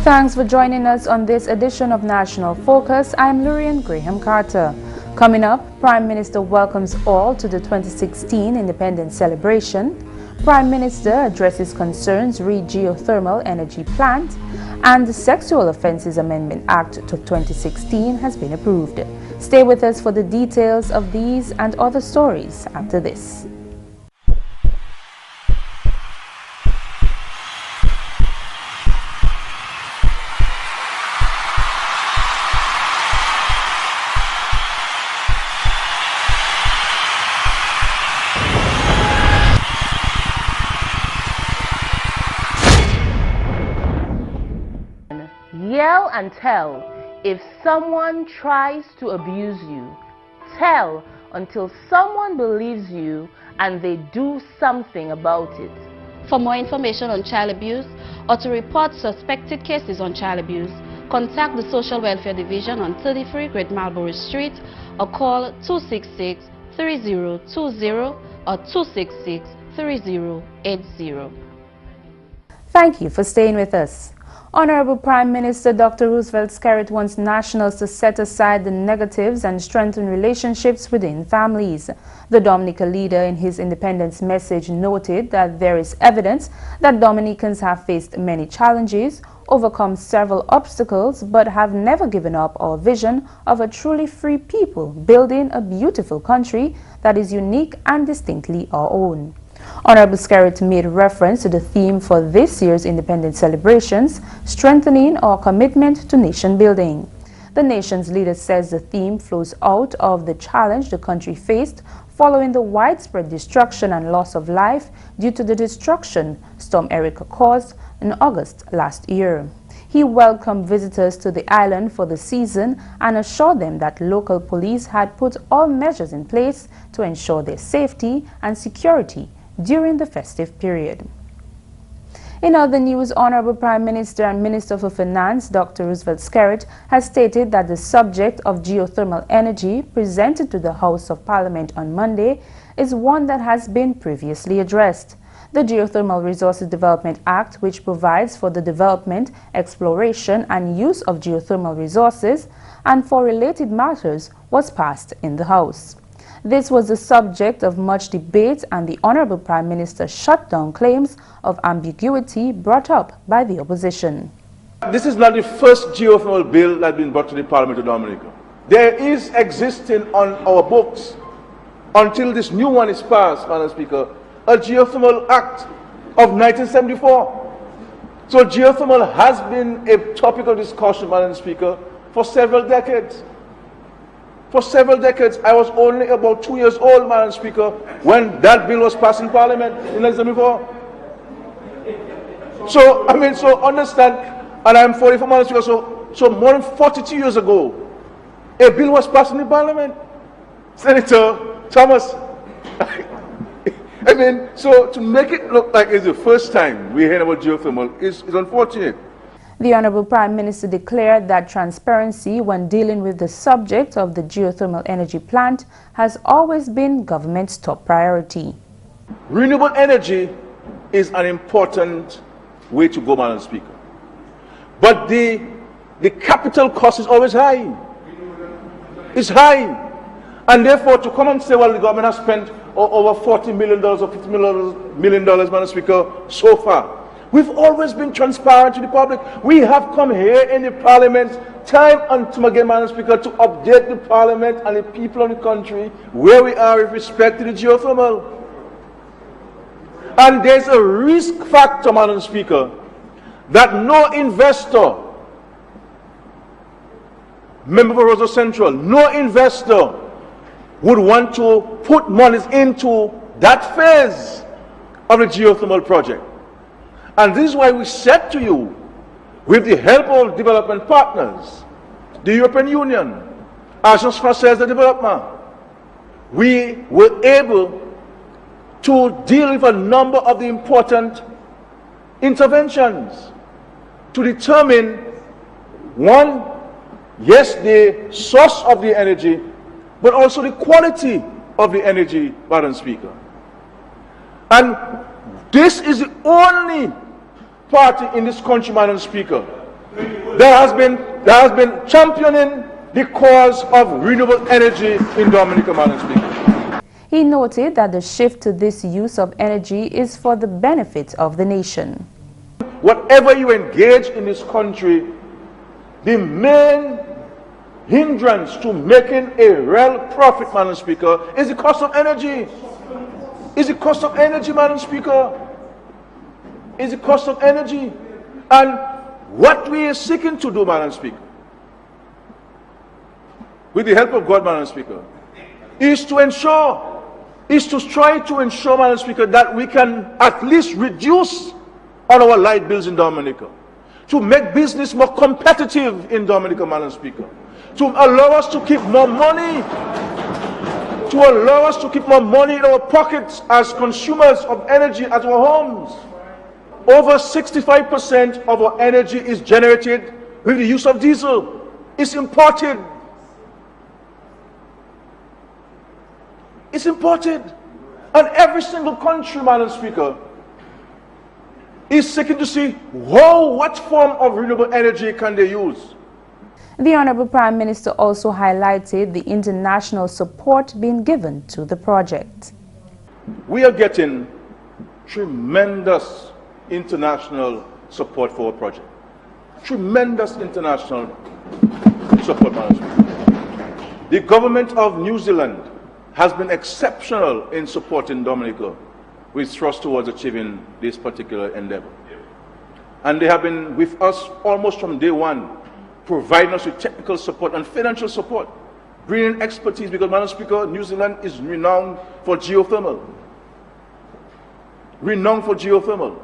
Thanks for joining us on this edition of National Focus. I'm Lourianne Graham Carter. Coming up, Prime Minister welcomes all to the 2016 Independence celebration. Prime Minister addresses concerns re geothermal energy plant, and the Sexual Offences Amendment Act of 2016 has been approved. Stay with us for the details of these and other stories after this. Yell and tell. If someone tries to abuse you, tell until someone believes you and they do something about it. For more information on child abuse or to report suspected cases on child abuse, contact the Social Welfare Division on 33 Great Marlborough Street or call 266-3020 or 266-3080. Thank you for staying with us. Honorable Prime Minister Dr. Roosevelt Skerrit wants nationals to set aside the negatives and strengthen relationships within families. The Dominica leader in his independence message noted that there is evidence that Dominicans have faced many challenges, overcome several obstacles, but have never given up our vision of a truly free people building a beautiful country that is unique and distinctly our own. Honorable Skerrit made reference to the theme for this year's independence celebrations, strengthening our commitment to nation building. The nation's leader says the theme flows out of the challenge the country faced following the widespread destruction and loss of life due to the destruction Storm Erika caused in August last year. He welcomed visitors to the island for the season and assured them that local police had put all measures in place to ensure their safety and security during the festive period. In other news, Honorable Prime Minister and Minister for Finance, Dr. Roosevelt Skerrit, has stated that the subject of geothermal energy presented to the House of Parliament on Monday is one that has been previously addressed. The Geothermal Resources Development Act, which provides for the development, exploration and use of geothermal resources and for related matters, was passed in the House. This was the subject of much debate, and the Honorable Prime Minister shut down claims of ambiguity brought up by the opposition. This is not the first geothermal bill that has been brought to the Parliament of Dominica. There is existing on our books, until this new one is passed, Madam Speaker, a Geothermal Act of 1974. So geothermal has been a topic of discussion, Madam Speaker, for several decades. For several decades. I was only about 2 years old, Madam Speaker, when that bill was passed in Parliament in 1974. So understand, and I'm 44, Madam Speaker, so more than 42 years ago, a bill was passed in the Parliament. Senator Thomas, so to make it look like it's the first time we heard about geothermal is unfortunate. The Honorable Prime Minister declared that transparency when dealing with the subject of the geothermal energy plant has always been government's top priority. Renewable energy is an important way to go, Madam Speaker. But the capital cost is always high. It's high. And therefore, to come and say, well, the government has spent over $40 million or $50 million, Madam Speaker, so far. We've always been transparent to the public. We have come here in the Parliament time and time again, Madam Speaker, to update the Parliament and the people of the country where we are with respect to the geothermal. And there's a risk factor, Madam Speaker, that no investor, member for Roseau Central, no investor would want to put monies into that phase of the geothermal project. And this is why we said to you, with the help of development partners, the European Union, Agence Française de Développement, we were able to deal with a number of the important interventions to determine, one, yes, the source of the energy, but also the quality of the energy, Madam Speaker. And this is the only party in this country, Madam Speaker, there has been championing the cause of renewable energy in Dominica, Madam Speaker. He noted that the shift to this use of energy is for the benefit of the nation. Whatever you engage in this country, the main hindrance to making a real profit, Madam Speaker, is the cost of energy. Is the cost of energy, Madam Speaker. Is the cost of energy. And what we are seeking to do, Madam Speaker, with the help of God, Madam Speaker, is to try to ensure, Madam Speaker, that we can at least reduce on our light bills in Dominica, to make business more competitive in Dominica, Madam Speaker, to allow us to keep more money, in our pockets as consumers of energy at our homes. Over 65% of our energy is generated with the use of diesel. It's imported. It's imported. And every single country, Madam Speaker, is seeking to see what form of renewable energy can they use. The Honorable Prime Minister also highlighted the international support being given to the project. We are getting tremendous international support for our project. Tremendous international support, Madam Speaker. The government of New Zealand has been exceptional in supporting Dominica with thrust towards achieving this particular endeavor. And they have been with us almost from day one, providing us with technical support and financial support, bringing expertise, because, Madam Speaker, New Zealand is renowned for geothermal. Renowned for geothermal.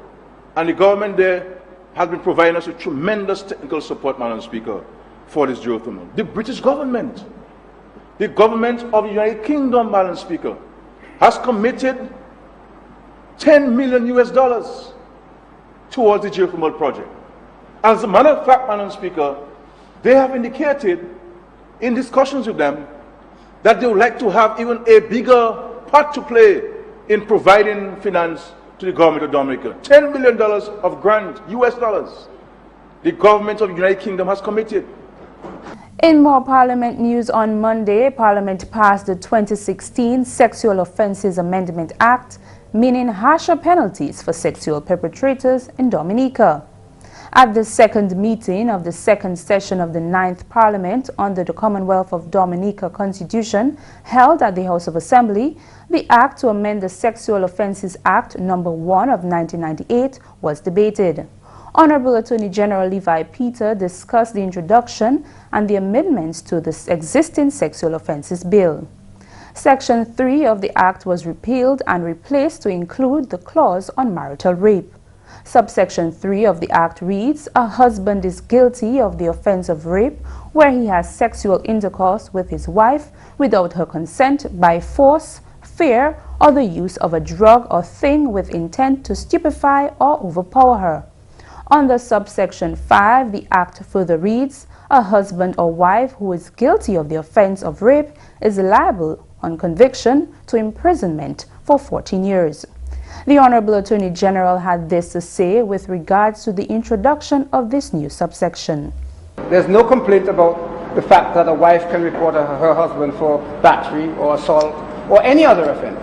And the government there has been providing us with tremendous technical support, Madam Speaker, for this geothermal. The British government, the government of the United Kingdom, Madam Speaker, has committed $10 million towards the geothermal project. As a matter of fact, Madam Speaker, they have indicated in discussions with them that they would like to have even a bigger part to play in providing finance to the government of Dominica. $10 million of grant, US dollars, the government of the United Kingdom has committed. In more Parliament news, on Monday, Parliament passed the 2016 Sexual Offences Amendment Act, meaning harsher penalties for sexual perpetrators in Dominica. At the second meeting of the second session of the 9th Parliament under the Commonwealth of Dominica Constitution, held at the House of Assembly, the Act to amend the Sexual Offences Act No. 1 of 1998 was debated. Honorable Attorney General Levi Peter discussed the introduction and the amendments to the existing Sexual Offences Bill. Section 3 of the Act was repealed and replaced to include the clause on marital rape. Subsection 3 of the Act reads, "A husband is guilty of the offense of rape where he has sexual intercourse with his wife without her consent by force, fear, or the use of a drug or thing with intent to stupefy or overpower her." Under subsection 5, the Act further reads, "A husband or wife who is guilty of the offense of rape is liable on conviction to imprisonment for 14 years. The Honorable Attorney General had this to say with regards to the introduction of this new subsection. There's no complaint about the fact that a wife can report her husband for battery or assault or any other offense.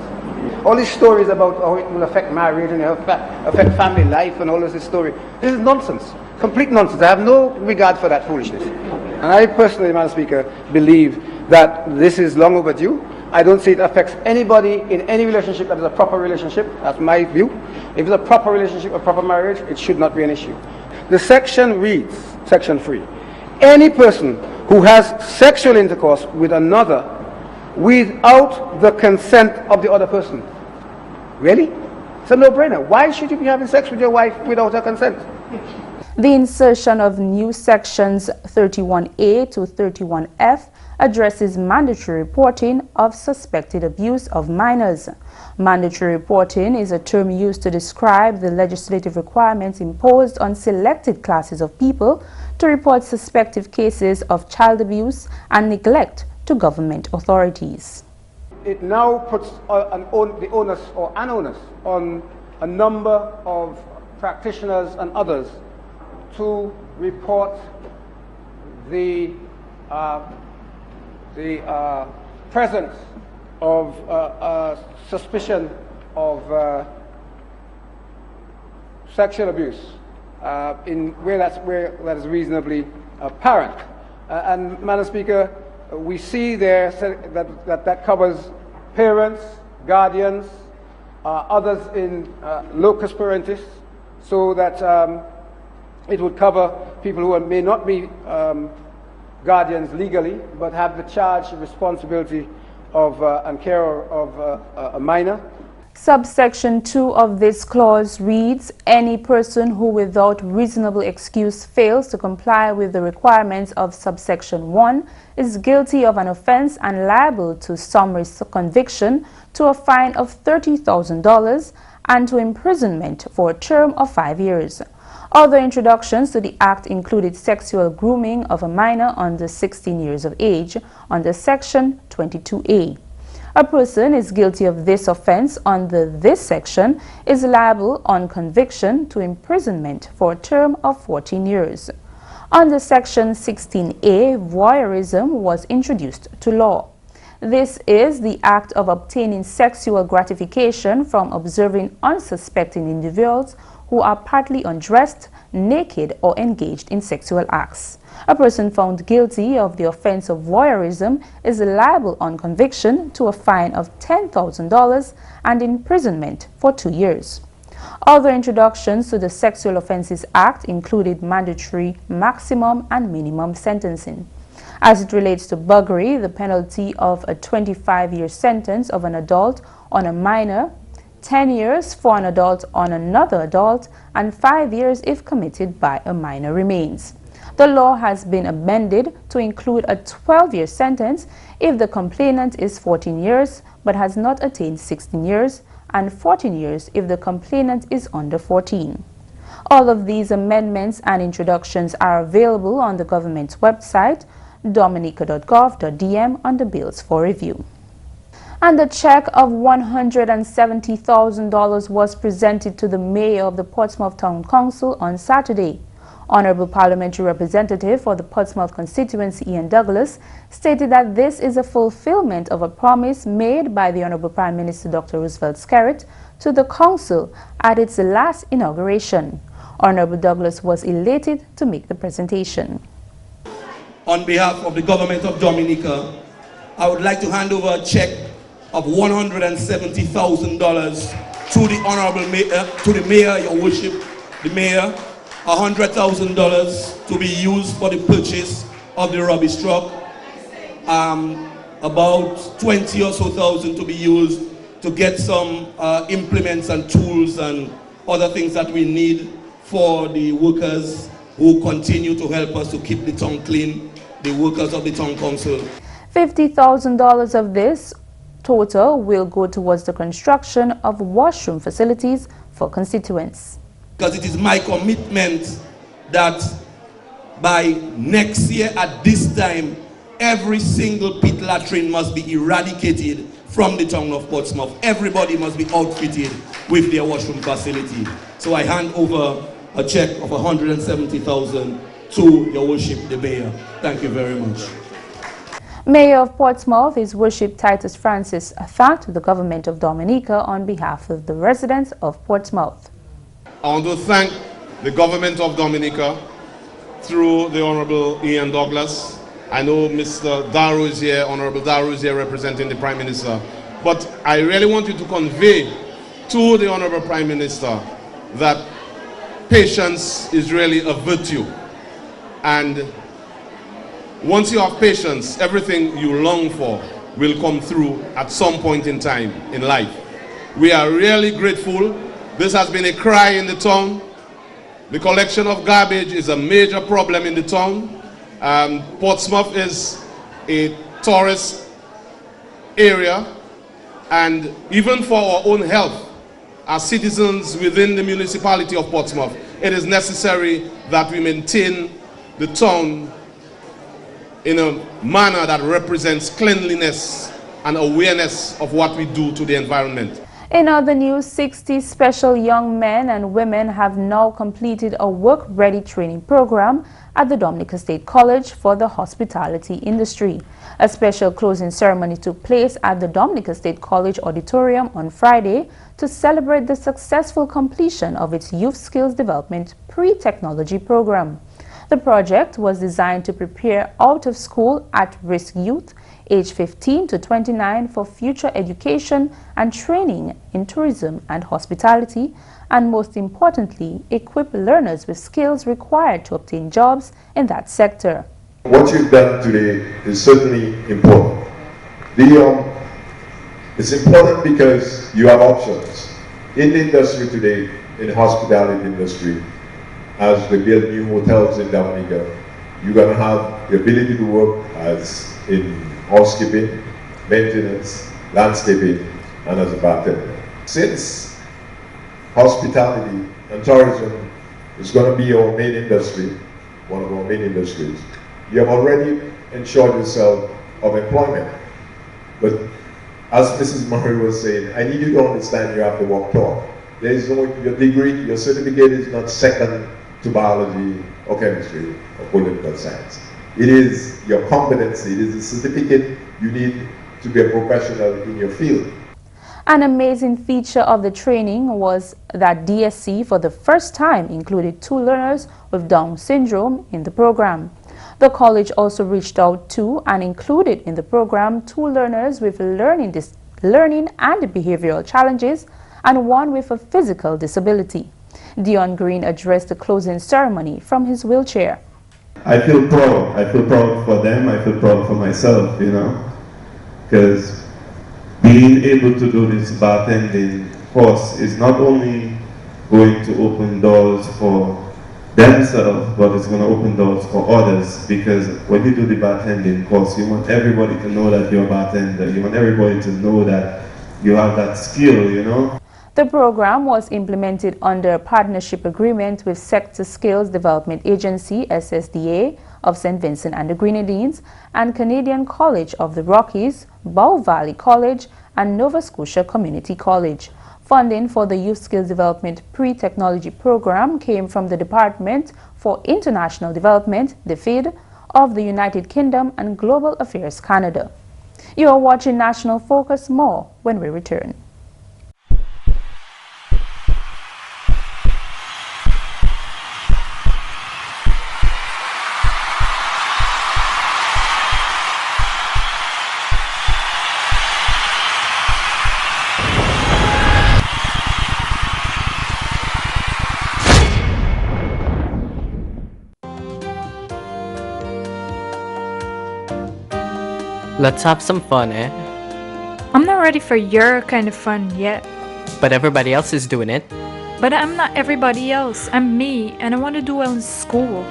All these stories about how it will affect marriage and affect family life and all this story, this is nonsense, complete nonsense. I have no regard for that foolishness. And I personally, Madam Speaker, believe that this is long overdue. I don't see it affects anybody in any relationship that is a proper relationship. That's my view. If it's a proper relationship, a proper marriage, it should not be an issue. The section reads, Section 3, "Any person who has sexual intercourse with another without the consent of the other person." Really? It's a no-brainer. Why should you be having sex with your wife without her consent? The insertion of new sections 31A to 31F addresses mandatory reporting of suspected abuse of minors. Mandatory reporting is a term used to describe the legislative requirements imposed on selected classes of people to report suspected cases of child abuse and neglect to government authorities. It now puts the onus or an onus on a number of practitioners and others to report the presence of suspicion of sexual abuse in where that is reasonably apparent. And Madam Speaker, we see there that covers parents, guardians, others in locus parentis, so that it would cover people who may not be guardians legally, but have the charge and responsibility of and care of a minor. Subsection 2 of this clause reads, any person who without reasonable excuse fails to comply with the requirements of subsection 1 is guilty of an offense and liable to summary conviction, to a fine of $30,000 and to imprisonment for a term of 5 years. Other introductions to the Act included sexual grooming of a minor under 16 years of age under Section 22A. A person is guilty of this offense under this section is liable on conviction to imprisonment for a term of 14 years. Under Section 16A, voyeurism was introduced to law. This is the act of obtaining sexual gratification from observing unsuspecting individuals who are partly undressed, naked, or engaged in sexual acts. A person found guilty of the offense of voyeurism is liable on conviction to a fine of $10,000 and imprisonment for 2 years. Other introductions to the Sexual Offences Act included mandatory maximum and minimum sentencing. As it relates to buggery, the penalty of a 25-year sentence of an adult on a minor, 10 years for an adult on another adult, and 5 years if committed by a minor remains. The law has been amended to include a 12-year sentence if the complainant is 14 years but has not attained 16 years, and 14 years if the complainant is under 14. All of these amendments and introductions are available on the government's website, dominica.gov.dm, under bills for review. And a check of $170,000 was presented to the mayor of the Portsmouth Town Council on Saturday. Honorable Parliamentary Representative for the Portsmouth constituency, Ian Douglas, stated that this is a fulfillment of a promise made by the Honorable Prime Minister Dr. Roosevelt Skerrit to the Council at its last inauguration. Honorable Douglas was elated to make the presentation. On behalf of the Government of Dominica, I would like to hand over a check of $170,000 to the Honorable Mayor, to the Mayor, Your Worship, the Mayor, $100,000 to be used for the purchase of the rubbish truck, about 20 or so thousand to be used to get some implements and tools and other things that we need for the workers who continue to help us to keep the town clean, the workers of the town council. $50,000 of this total will go towards the construction of washroom facilities for constituents. Because it is my commitment that by next year at this time, every single pit latrine must be eradicated from the town of Portsmouth. Everybody must be outfitted with their washroom facility. So I hand over a check of $170,000 to Your Worship, the Mayor. Thank you very much. Mayor of Portsmouth, His Worship Titus Francis, thanked the Government of Dominica on behalf of the residents of Portsmouth. I want to thank the Government of Dominica through the Honorable Ian Douglas. I know Mr. Daru is here, Honorable Daru is here representing the Prime Minister. But I really want you to convey to the Honorable Prime Minister that patience is really a virtue. And once you have patience, everything you long for will come through at some point in time in life. We are really grateful. This has been a cry in the town. The collection of garbage is a major problem in the town. Portsmouth is a tourist area, and even for our own health, as citizens within the municipality of Portsmouth, it is necessary that we maintain the town in a manner that represents cleanliness and awareness of what we do to the environment. In other news, 60 special young men and women have now completed a work-ready training program at the Dominica State College for the hospitality industry. A special closing ceremony took place at the Dominica State College auditorium on Friday to celebrate the successful completion of its Youth Skills Development Pre-Technology program. The project was designed to prepare out-of-school at-risk youth aged 15 to 29 for future education and training in tourism and hospitality, and most importantly, equip learners with skills required to obtain jobs in that sector. What you've done today is certainly important. It's important because you have options. In the industry today, in the hospitality industry, as we build new hotels in Dominica, you're going to have the ability to work as in housekeeping, maintenance, landscaping, and as a bartender. Since hospitality and tourism is going to be our main industry, one of our main industries, you have already ensured yourself of employment. But as Mrs. Murray was saying, I need you to understand you have to work toward. There is no, your degree, your certificate is not second to biology or chemistry or political science. It is your competency, it is the certificate you need to be a professional in your field. An amazing feature of the training was that DSC for the first time included 2 learners with Down syndrome in the program. The college also reached out to and included in the program 2 learners with learning and behavioral challenges and 1 with a physical disability. Dion Green addressed the closing ceremony from his wheelchair. I feel proud. I feel proud for them. I feel proud for myself, you know, because being able to do this bartending course is not only going to open doors for themselves, but it's going to open doors for others, because when you do the bartending course, you want everybody to know that you're a bartender. You want everybody to know that you have that skill, you know. The program was implemented under a partnership agreement with Sector Skills Development Agency, SSDA, of St. Vincent and the Grenadines, and Canadian College of the Rockies, Bow Valley College, and Nova Scotia Community College. Funding for the Youth Skills Development Pre-Technology Program came from the Department for International Development, DFID, of the United Kingdom and Global Affairs Canada. You are watching National Focus. More when we return. Let's have some fun, eh? I'm not ready for your kind of fun yet. But everybody else is doing it. But I'm not everybody else. I'm me, and I want to do well in school.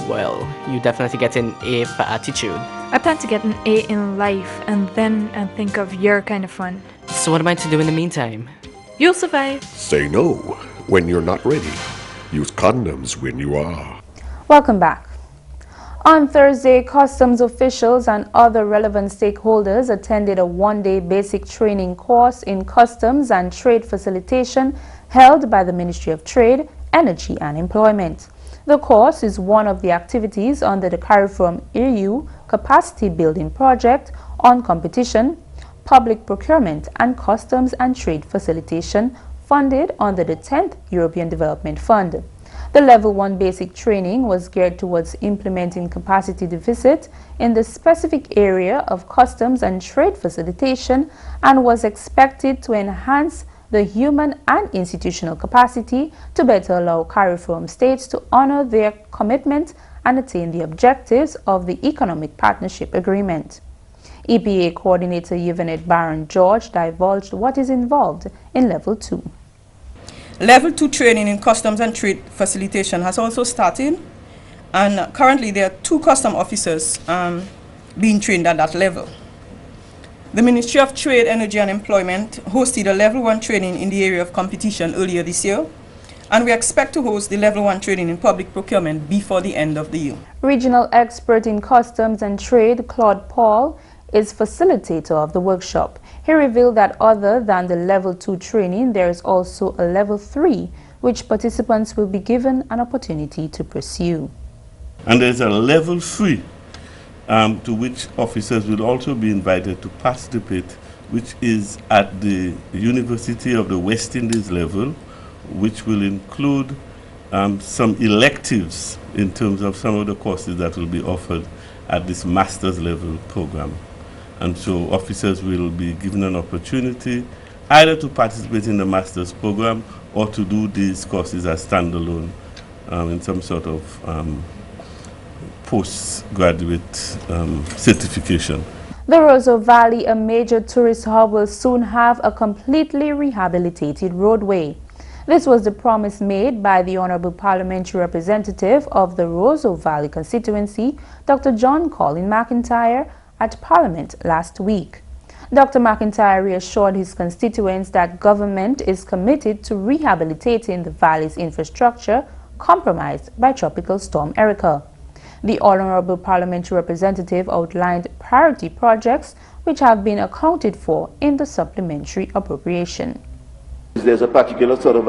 Well, you definitely get an A for attitude. I plan to get an A in life, and then I'll think of your kind of fun. So what am I to do in the meantime? You'll survive. Say no when you're not ready. Use condoms when you are. Welcome back. On Thursday, customs officials and other relevant stakeholders attended a 1-day basic training course in customs and trade facilitation held by the Ministry of Trade, Energy and Employment. The course is one of the activities under the CARIFORM EU Capacity Building Project on competition, public procurement and customs and trade facilitation funded under the 10th European Development Fund. The Level 1 basic training was geared towards implementing capacity deficit in the specific area of customs and trade facilitation and was expected to enhance the human and institutional capacity to better allow CARIFORM states to honor their commitment and attain the objectives of the Economic Partnership Agreement. EPA Coordinator Yvonne Barron George divulged what is involved in Level 2. Level 2 training in customs and trade facilitation has also started, and currently there are 2 custom officers being trained at that level. The Ministry of Trade, Energy and Employment hosted a Level 1 training in the area of competition earlier this year, and we expect to host the Level 1 training in public procurement before the end of the year. Regional expert in customs and trade Claude Paul is facilitator of the workshop. He revealed that other than the Level 2 training, there is also a Level 3, which participants will be given an opportunity to pursue. And there's a Level 3 to which officers will also be invited to participate, which is at the University of the West Indies level, which will include some electives in terms of some of the courses that will be offered at this master's level program. And so officers will be given an opportunity either to participate in the master's program or to do these courses as standalone in some sort of postgraduate certification. The Roseau Valley, a major tourist hub, will soon have a completely rehabilitated roadway. This was the promise made by the Honorable Parliamentary Representative of the Roseau Valley constituency, Dr. John Colin McIntyre, at Parliament last week. Dr. McIntyre reassured his constituents that government is committed to rehabilitating the valley's infrastructure compromised by Tropical Storm Erica. The Honorable Parliamentary Representative outlined priority projects which have been accounted for in the supplementary appropriation. There's a particular sort of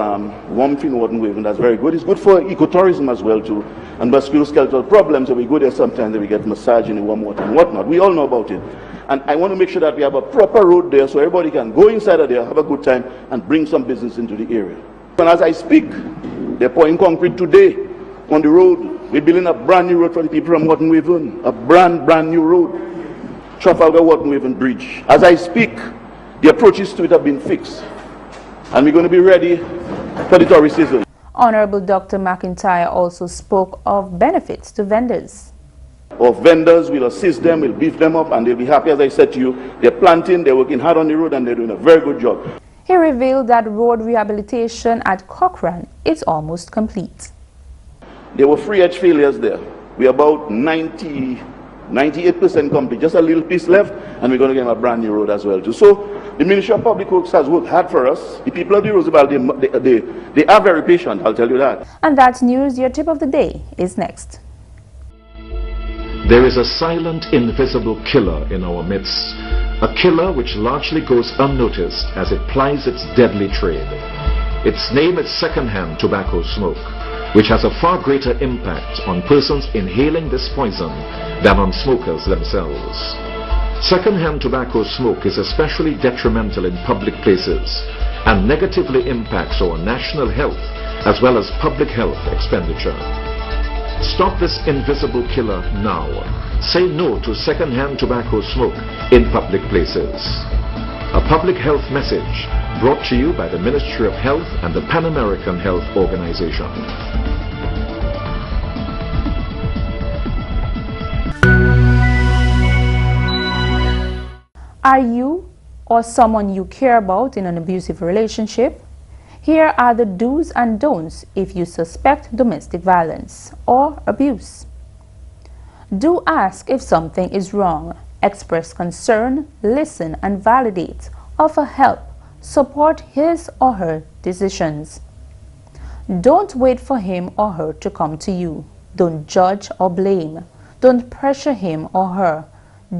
warmth in Warden Waven that's very good. It's good for ecotourism as well too. And musculoskeletal problems, so we go there sometimes and we get massage in the warm water and whatnot. We all know about it. And I want to make sure that we have a proper road there so everybody can go inside of there, have a good time and bring some business into the area. And as I speak, they're pouring concrete today on the road. We're building a brand new road for the people from Warden Waven. A brand new road. Trafalgar Warden Waven Bridge. As I speak, the approaches to it have been fixed. And we're going to be ready for the tourist season. Honorable Dr. McIntyre also spoke of benefits to vendors. Of vendors, we'll assist them, we'll beef them up, and they'll be happy. As I said to you, they're planting, they're working hard on the road, and they're doing a very good job. He revealed that road rehabilitation at Cochrane is almost complete. There were free edge failures there. We're about 98% complete, just a little piece left, and we're going to get a brand new road as well too. So the Ministry of Public Works has worked hard for us. The people of the Roseau Valley, they are very patient, I'll tell you that. And that's news. Your tip of the day is next. There is a silent, invisible killer in our midst, a killer which largely goes unnoticed as it plies its deadly trade. Its name is second-hand tobacco smoke, which has a far greater impact on persons inhaling this poison than on smokers themselves. Second-hand tobacco smoke is especially detrimental in public places and negatively impacts our national health as well as public health expenditure. Stop this invisible killer now. Say no to second-hand tobacco smoke in public places. A public health message brought to you by the Ministry of Health and the Pan American Health Organization. Are you or someone you care about in an abusive relationship? Here are the do's and don'ts if you suspect domestic violence or abuse. Do ask if something is wrong. Express concern, listen and validate. Offer help. Support his or her decisions. Don't wait for him or her to come to you. Don't judge or blame. Don't pressure him or her.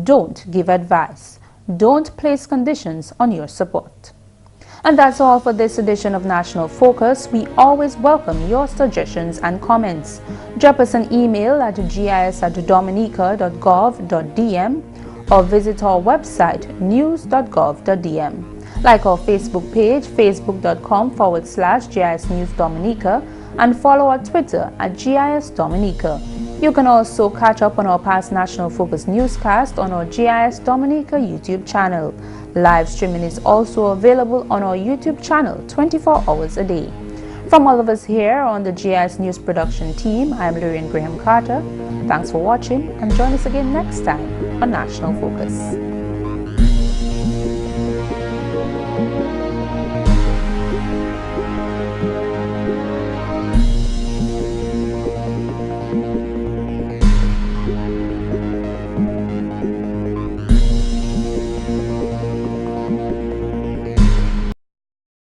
Don't give advice. Don't place conditions on your support. And that's all for this edition of National Focus. We always welcome your suggestions and comments. Drop us an email at gis@dominica.gov.dm or visit our website news.gov.dm. Like our Facebook page, facebook.com/GIS News Dominica, and follow our Twitter at GIS Dominica. You can also catch up on our past National Focus newscast on our GIS Dominica YouTube channel. Live streaming is also available on our YouTube channel 24 hours a day. From all of us here on the GIS News production team, I am Lourianne Graham Carter. Thanks for watching and join us again next time on National Focus.